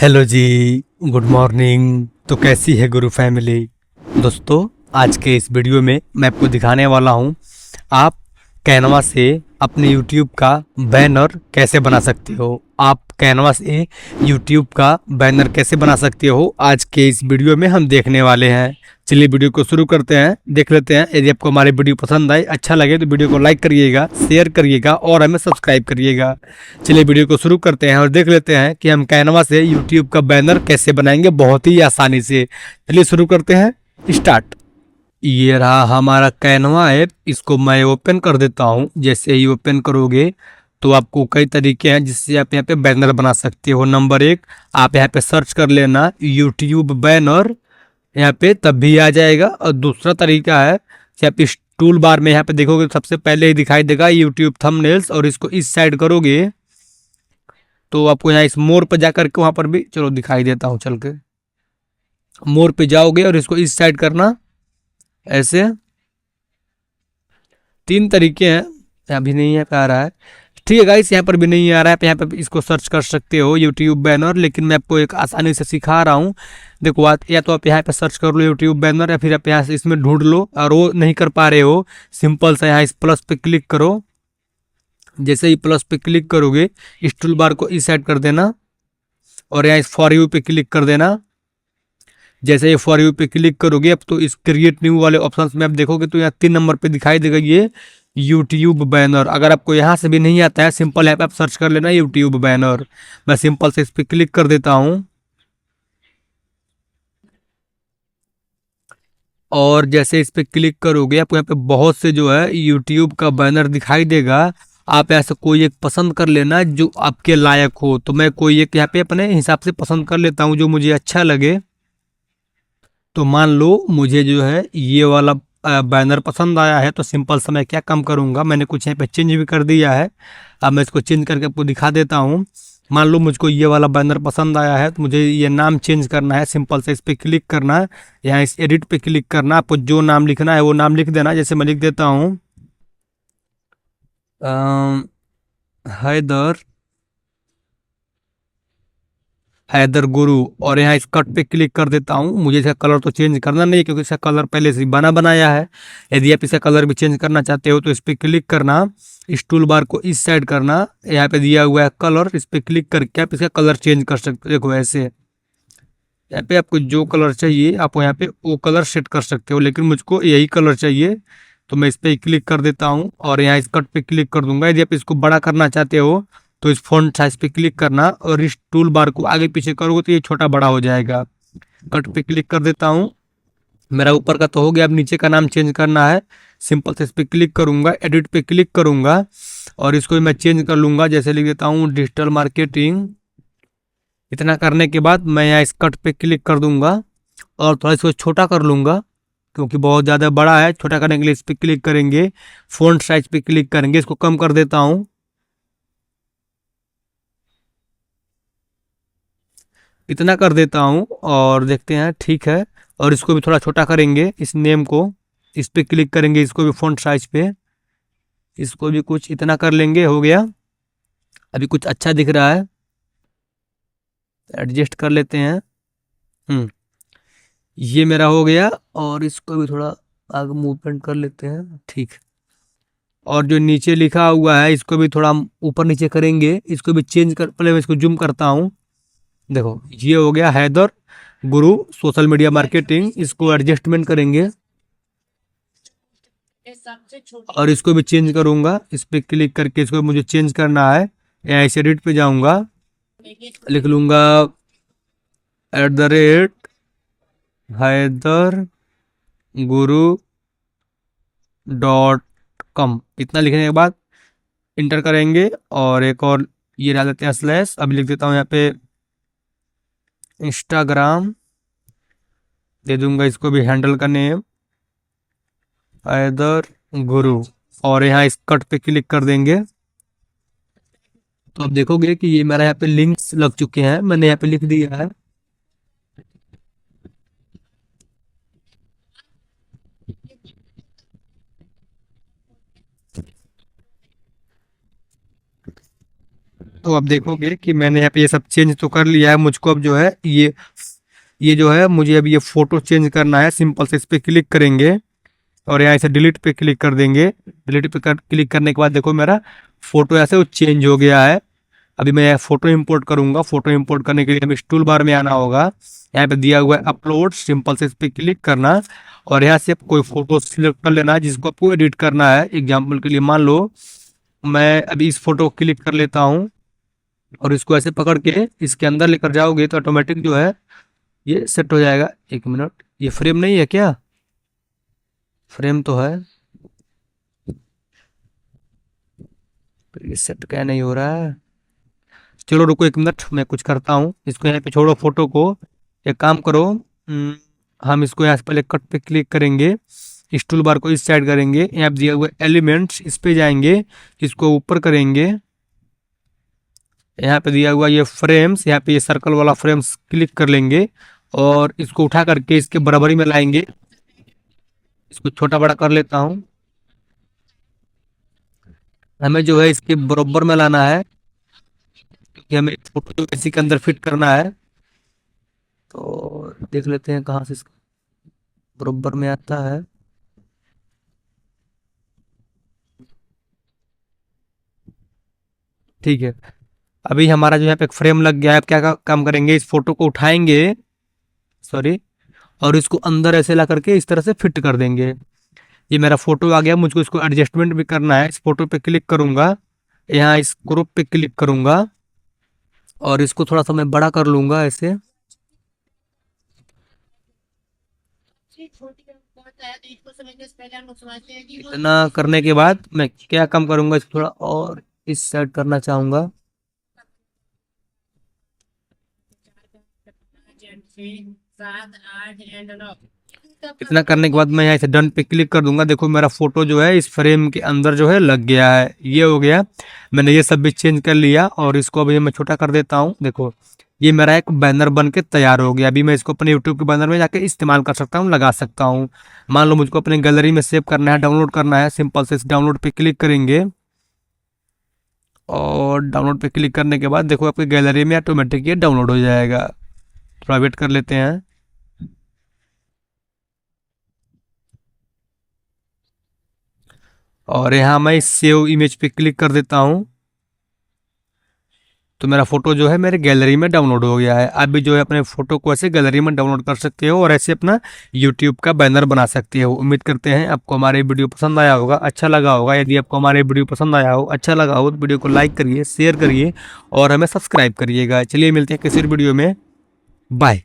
Hello जी। Good morning. तो कैसी है गुरु फैमिली। दोस्तों, आज के इस वीडियो में मैं आपको दिखाने वाला हूँ आप कैनवा से अपने यूट्यूब का बैनर कैसे बना सकते हो। आप कैनवा से यूट्यूब का बैनर कैसे बना सकते हो, आज के इस वीडियो में हम देखने वाले हैं। चलिए वीडियो को शुरू करते हैं, देख लेते हैं। यदि आपको हमारी वीडियो पसंद आए, अच्छा लगे तो वीडियो को लाइक करिएगा, शेयर करिएगा और हमें सब्सक्राइब करिएगा। चलिए वीडियो को शुरू करते हैं और देख लेते हैं कि हम कैनवा से यूट्यूब का बैनर कैसे बनाएंगे बहुत ही आसानी से। चलिए शुरू करते हैं, स्टार्ट। ये रहा हमारा कैनवा ऐप। इसको मैं ओपन कर देता हूँ। जैसे ही ओपन करोगे तो आपको कई तरीके हैं जिससे आप यहाँ पे बैनर बना सकते हो। नंबर एक, आप यहाँ पे सर्च कर लेना यूट्यूब बैनर, यहाँ पे तब भी आ जाएगा। और दूसरा तरीका है कि आप इस टूल बार में यहाँ पे देखोगे तो सबसे पहले ही दिखाई देगा यूट्यूब थंबनेल्स, और इसको इस साइड करोगे तो आपको यहाँ इस मोर पर जाकर के वहां पर भी, चलो दिखाई देता हूँ चल के। मोर पे जाओगे और इसको इस साइड करना, ऐसे तीन तरीके हैं। अभी नहीं है आ रहा है, ठीक है गाइस, यहाँ पर भी नहीं आ रहा है। आप यहाँ पे इसको सर्च कर सकते हो यूट्यूब बैनर, लेकिन मैं आपको एक आसानी से सिखा रहा हूँ। देखो या तो आप यहाँ पे सर्च कर लो यूट्यूब बैनर, या फिर आप यहाँ से इसमें ढूंढ लो। और वो नहीं कर पा रहे हो, सिंपल सा यहाँ इस प्लस पे क्लिक करो। जैसे ही प्लस पे क्लिक करोगे इस टूल बार को इस साइड कर देना और यहाँ इस फॉर यू पे क्लिक कर देना। जैसे ये फॉर यू पे क्लिक करोगे अब तो इस क्रिएट न्यू वाले ऑप्शन में आप देखोगे तो यहाँ 3 नंबर पे दिखाई देगा ये यूट्यूब बैनर। अगर आपको यहाँ से भी नहीं आता है, सिंपल ऐप आप सर्च कर लेना यूट्यूब बैनर। मैं सिंपल से इस पे क्लिक कर देता हूँ और जैसे इस पे क्लिक करोगे आपको यहाँ पे बहुत से जो है यूट्यूब का बैनर दिखाई देगा। आप ऐसे कोई एक पसंद कर लेना जो आपके लायक हो। तो मैं कोई एक यहाँ पे अपने हिसाब से पसंद कर लेता हूँ जो मुझे अच्छा लगे। तो मान लो मुझे जो है ये वाला बैनर पसंद आया है, तो सिंपल सा मैं क्या काम करूंगा, मैंने कुछ यहाँ पे चेंज भी कर दिया है। अब मैं इसको चेंज करके आपको दिखा देता हूँ। मान लो मुझको ये वाला बैनर पसंद आया है, तो मुझे ये नाम चेंज करना है। सिंपल से इस पर क्लिक करना है, यहाँ इस एडिट पे क्लिक करना। आपको जो नाम लिखना है वो नाम लिख देना। जैसे मैं लिख देता हूँ हैदर हैदर गुरु, और यहाँ इस कट पे क्लिक कर देता हूँ। मुझे इसका कलर तो चेंज करना नहीं है क्योंकि इसका कलर पहले से बना बनाया है। यदि आप इसका कलर भी चेंज करना चाहते हो तो इस पे क्लिक करना, इस टूल बार को इस साइड करना, यहाँ पे दिया हुआ है कलर, इस पे क्लिक करके आप इसका कलर चेंज कर सकते हो। देखो ऐसे यहाँ पे आपको जो कलर चाहिए आप यहाँ पे वो कलर सेट कर सकते हो, लेकिन मुझको यही कलर चाहिए। तो मैं इस पर क्लिक कर देता हूँ और यहाँ इस कट पे क्लिक कर दूंगा। यदि आप इसको बड़ा करना चाहते हो तो इस फॉन्ट साइज पे क्लिक करना और इस टूल बार को आगे पीछे करोगे तो ये छोटा बड़ा हो जाएगा। कट पे क्लिक कर देता हूँ। मेरा ऊपर का तो हो गया, अब नीचे का नाम चेंज करना है। सिंपल से इस पर क्लिक करूंगा, एडिट पे क्लिक करूंगा और इसको मैं चेंज कर लूंगा। जैसे लिख देता हूँ डिजिटल मार्केटिंग। इतना करने के बाद मैं यहाँ इस कट पे क्लिक कर दूंगा और थोड़ा इसको छोटा कर लूंगा क्योंकि बहुत ज़्यादा बड़ा है। छोटा करने के लिए इस पे क्लिक करेंगे, फ़ॉन्ट साइज पे क्लिक करेंगे, इसको कम कर देता हूँ। इतना कर देता हूँ और देखते हैं, ठीक है। और इसको भी थोड़ा छोटा करेंगे, इस नेम को इस पे क्लिक करेंगे, इसको भी फ़ॉन्ट साइज पे, इसको भी कुछ इतना कर लेंगे। हो गया, अभी कुछ अच्छा दिख रहा है, एडजस्ट कर लेते हैं। हम्म, ये मेरा हो गया और इसको भी थोड़ा आगे मूवमेंट कर लेते हैं, ठीक। और जो नीचे लिखा हुआ है इसको भी थोड़ा हम ऊपर नीचे करेंगे, इसको भी चेंज कर, पहले मैं इसको जूम करता हूँ। देखो ये हो गया हैदर गुरु सोशल मीडिया मार्केटिंग। इसको एडजस्टमेंट करेंगे और इसको भी चेंज करूंगा। इस पे क्लिक करके इसको मुझे चेंज करना है। या इस एडिट पे जाऊंगा, लिख लूंगा @हैदर गुरु .com। इतना लिखने के बाद इंटर करेंगे और एक और ये डाल देते हैं स्लैश। अब लिख देता हूँ यहाँ पे इंस्टाग्राम, दे दूंगा इसको भी हैंडल का नेम हैदर गुरु, और यहाँ इस कट पे क्लिक कर देंगे। तो आप देखोगे कि ये मेरा यहाँ पे लिंक्स लग चुके हैं, मैंने यहाँ पे लिख दिया है। तो अब देखोगे कि मैंने यहाँ पे ये सब चेंज तो कर लिया है। मुझको अब जो है ये जो है मुझे अब ये फोटो चेंज करना है। सिंपल से इस पे क्लिक करेंगे और यहाँ से डिलीट पे क्लिक कर देंगे। डिलीट पे क्लिक करने के बाद देखो मेरा फोटो ऐसे वो चेंज हो गया है। अभी मैं फोटो इंपोर्ट करूंगा। फोटो इंपोर्ट करने के लिए हमें टूल बार में आना होगा। यहाँ पे दिया हुआ है अपलोड, सिंपल से इस पे क्लिक करना और यहाँ से कोई फोटो सिलेक्ट कर लेना है जिसको आपको एडिट करना है। एग्जाम्पल के लिए मान लो मैं अभी इस फोटो को क्लिक कर लेता हूँ और इसको ऐसे पकड़ के इसके अंदर लेकर जाओगे तो ऑटोमेटिक जो है ये सेट हो जाएगा। एक मिनट, ये फ्रेम नहीं है क्या? फ्रेम तो है, पर ये सेट क्या नहीं हो रहा है। चलो रुको एक मिनट, मैं कुछ करता हूँ। इसको यहाँ पे छोड़ो फोटो को। एक काम करो, हम इसको यहाँ से पहले कट पे क्लिक करेंगे। इस टूल बार को इस साइड करेंगे, यहाँ पे दिया हुआ एलिमेंट्स, इस पे जाएंगे, इसको ऊपर करेंगे। यहाँ पे दिया हुआ ये फ्रेम्स, यहाँ पे ये सर्कल वाला फ्रेम्स क्लिक कर लेंगे और इसको उठा करके इसके बराबरी में लाएंगे। इसको छोटा बड़ा कर लेता हूँ। हमें जो है इसके बराबर में लाना है क्योंकि हमें फोटो जो इसी के अंदर फिट करना है। तो देख लेते हैं कहाँ से इसका बराबर में आता है। ठीक है, अभी हमारा जो यहाँ पे एक फ्रेम लग गया है। अब क्या काम करेंगे, इस फोटो को उठाएंगे, सॉरी, और इसको अंदर ऐसे ला करके इस तरह से फिट कर देंगे। ये मेरा फोटो आ गया। मुझको इसको एडजस्टमेंट भी करना है। इस फोटो पे क्लिक करूंगा, यहाँ इस ग्रुप पे क्लिक करूंगा और इसको थोड़ा सा मैं बड़ा कर लूंगा ऐसे। इतना करने के बाद मैं क्या काम करूंगा, इसको थोड़ा और इस साइड करना चाहूंगा। इतना करने के बाद मैं यहाँ से डन पे क्लिक कर दूंगा। देखो मेरा फोटो जो है इस फ्रेम के अंदर जो है लग गया है। ये हो गया, मैंने ये सब भी चेंज कर लिया और इसको अभी मैं छोटा कर देता हूँ। देखो ये मेरा एक बैनर बन के तैयार हो गया। अभी मैं इसको अपने यूट्यूब के बैनर में जाके इस्तेमाल कर सकता हूँ, लगा सकता हूँ। मान लो मुझको अपने गैलरी में सेव करना है, डाउनलोड करना है, सिंपल से इस डाउनलोड पे क्लिक करेंगे और डाउनलोड पे क्लिक करने के बाद देखो आपकी गैलरी में ऑटोमेटिक ये डाउनलोड हो जाएगा। थोड़ा वेट कर लेते हैं। और यहाँ मैं सेव इमेज पे क्लिक कर देता हूँ तो मेरा फोटो जो है मेरे गैलरी में डाउनलोड हो गया है। आप भी जो है अपने फोटो को ऐसे गैलरी में डाउनलोड कर सकते हो और ऐसे अपना यूट्यूब का बैनर बना सकते हो। उम्मीद करते हैं आपको हमारे वीडियो पसंद आया होगा, अच्छा लगा होगा। यदि आपको हमारे वीडियो पसंद आया हो, अच्छा लगा हो तो वीडियो को लाइक करिए, शेयर करिए और हमें सब्सक्राइब करिएगा। चलिए मिलते हैं किसी वीडियो में, बाय।